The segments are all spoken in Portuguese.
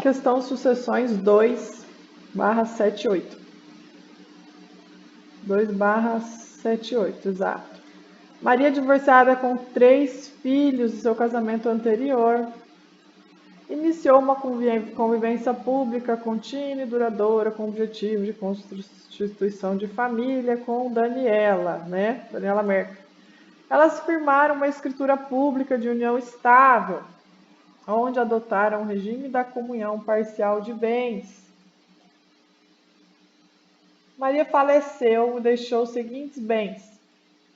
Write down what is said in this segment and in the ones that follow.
questão sucessões 2/78. 2/78, exato. Maria, divorciada com 3 filhos do seu casamento anterior, iniciou uma convivência pública contínua e duradoura com o objetivo de constituição de família com Daniela, né? Daniela Merkel. Elas firmaram uma escritura pública de união estável, onde adotaram o regime da comunhão parcial de bens. Maria faleceu e deixou os seguintes bens: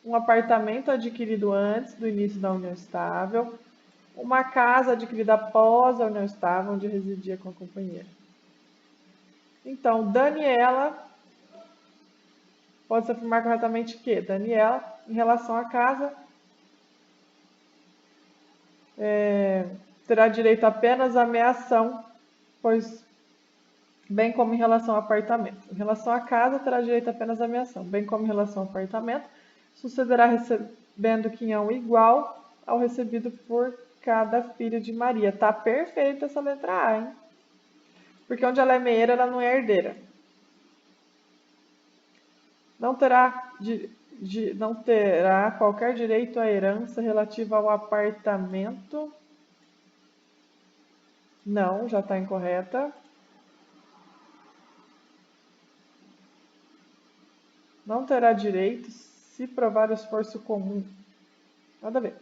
um apartamento adquirido antes do início da união estável, uma casa adquirida após a união estável, onde residia com a companheira. Então, Daniela, pode-se afirmar corretamente que Daniela, em relação à casa, terá direito apenas à meação, pois, bem como em relação ao apartamento. Em relação à casa, terá direito apenas à meação, bem como em relação ao apartamento, sucederá recebendo quinhão igual ao recebido por cada filho de Maria. Tá perfeita essa letra A, hein? Porque onde ela é meieira, ela não é herdeira. Não terá qualquer direito à herança relativa ao apartamento. Não, já está incorreta. Não terá direito se provar o esforço comum. Nada a ver.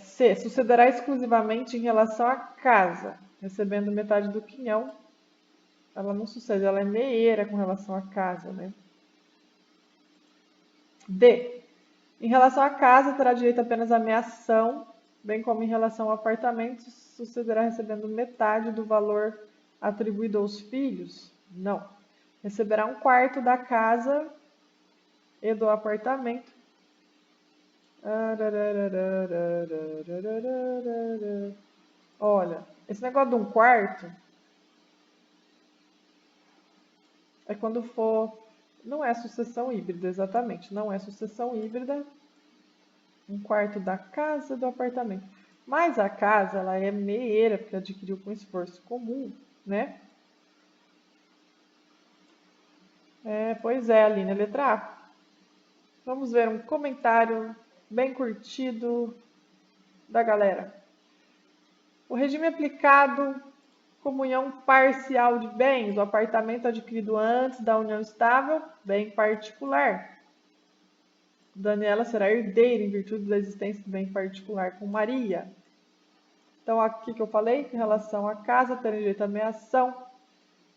C. Sucederá exclusivamente em relação à casa, recebendo metade do quinhão. Ela não sucede, ela é meieira com relação à casa, né? D. Em relação à casa, terá direito apenas à meação, bem como em relação ao apartamento, sucederá recebendo metade do valor atribuído aos filhos? Não. Receberá um quarto da casa e do apartamento. Olha, esse negócio de um quarto é quando for... Não é sucessão híbrida, exatamente. Não é sucessão híbrida. Um quarto da casa e do apartamento. Mas a casa, ela é meieira, porque adquiriu com esforço comum, né? Pois é, Aline, a letra A. Vamos ver um comentário bem curtido da galera. O regime aplicado, comunhão parcial de bens, o apartamento adquirido antes da união estável, bem particular. Daniela será herdeira em virtude da existência do bem particular com Maria. Então, aqui que eu falei, em relação à casa, terá direito à meação,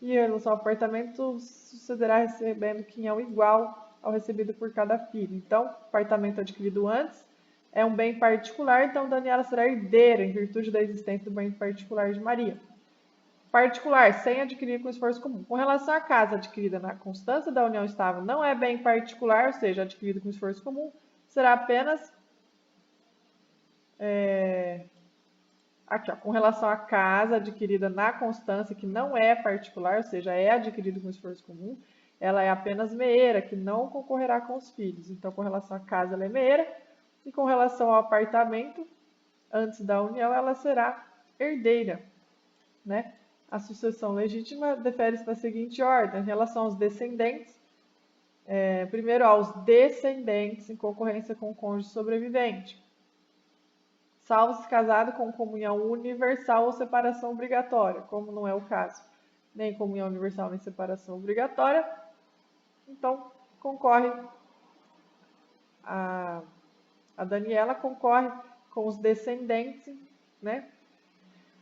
e em relação ao apartamento, sucederá recebendo quinhão igual ao recebido por cada filho. Então, apartamento adquirido antes é um bem particular, então Daniela será herdeira em virtude da existência do bem particular de Maria. Particular, sem adquirir com esforço comum. Com relação à casa adquirida na constância da união estável, não é bem particular, ou seja, adquirido com esforço comum, será apenas... Aqui, ó, com relação à casa adquirida na constância, que não é particular, ou seja, é adquirido com esforço comum, ela é apenas meieira, que não concorrerá com os filhos. Então, com relação à casa, ela é meieira, e com relação ao apartamento, antes da união, ela será herdeira, né? A sucessão legítima defere-se da seguinte ordem: em relação aos descendentes, primeiro aos descendentes em concorrência com o cônjuge sobrevivente, salvo se casado com comunhão universal ou separação obrigatória, como não é o caso, nem comunhão universal nem separação obrigatória, então concorre a Daniela concorre com os descendentes, né?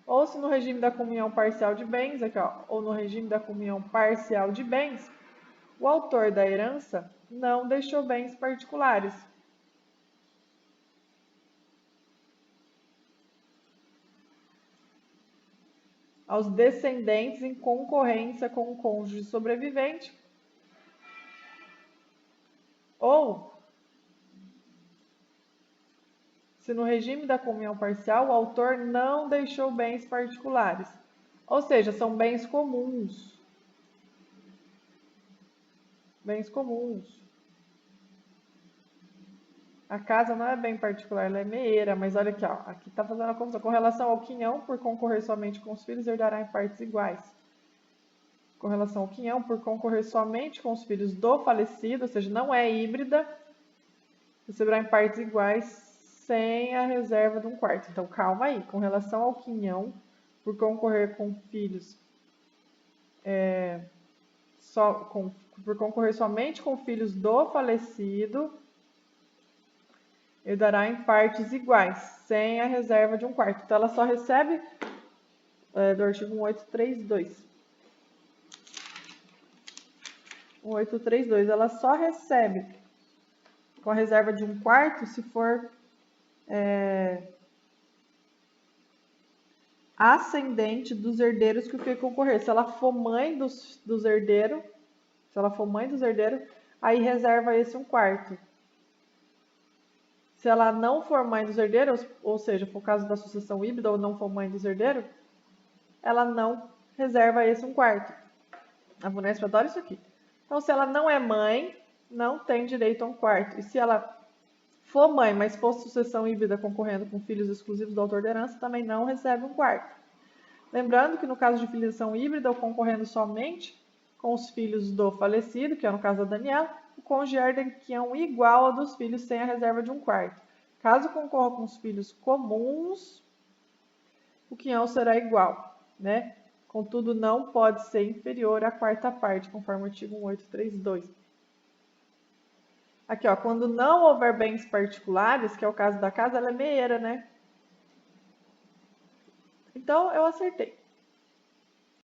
Ou se no regime da comunhão parcial de bens, aqui, ó, ou no regime da comunhão parcial de bens, o autor da herança não deixou bens particulares. Aos descendentes em concorrência com o cônjuge sobrevivente, ou se no regime da comunhão parcial o autor não deixou bens particulares. Ou seja, são bens comuns. Bens comuns. A casa não é bem particular, ela é meieira, mas olha aqui, ó, aqui está fazendo a confusão. Com relação ao quinhão, por concorrer somente com os filhos, herdará em partes iguais. Com relação ao quinhão, por concorrer somente com os filhos do falecido, ou seja, não é híbrida, receberá em partes iguais sem a reserva de um quarto. Então, calma aí. Com relação ao quinhão, por concorrer com filhos por concorrer somente com filhos do falecido, ele dará em partes iguais, sem a reserva de um quarto. Então, ela só recebe do artigo 1832. 1832, ela só recebe com a reserva de um quarto se for ascendente dos herdeiros que o filho concorrer. Se ela for mãe dos herdeiros, aí reserva esse um quarto. Se ela não for mãe dos herdeiros, ou seja, for o caso da sucessão híbrida ou não for mãe dos herdeiros, ela não reserva esse um quarto. A Vunesp adora isso aqui. Então, se ela não é mãe, não tem direito a um quarto. E se ela for mãe, mas for sucessão híbrida concorrendo com filhos exclusivos do autor da herança, também não recebe um quarto. Lembrando que no caso de filiação híbrida, ou concorrendo somente com os filhos do falecido, que é no caso da Daniela, o cônjuge herda em quinhão igual ao dos filhos sem a reserva de um quarto. Caso concorra com os filhos comuns, o quinhão será igual, né? Contudo, não pode ser inferior à quarta parte, conforme o artigo 1832. Aqui, ó, quando não houver bens particulares, que é o caso da casa, ela é meieira, né? Então, eu acertei.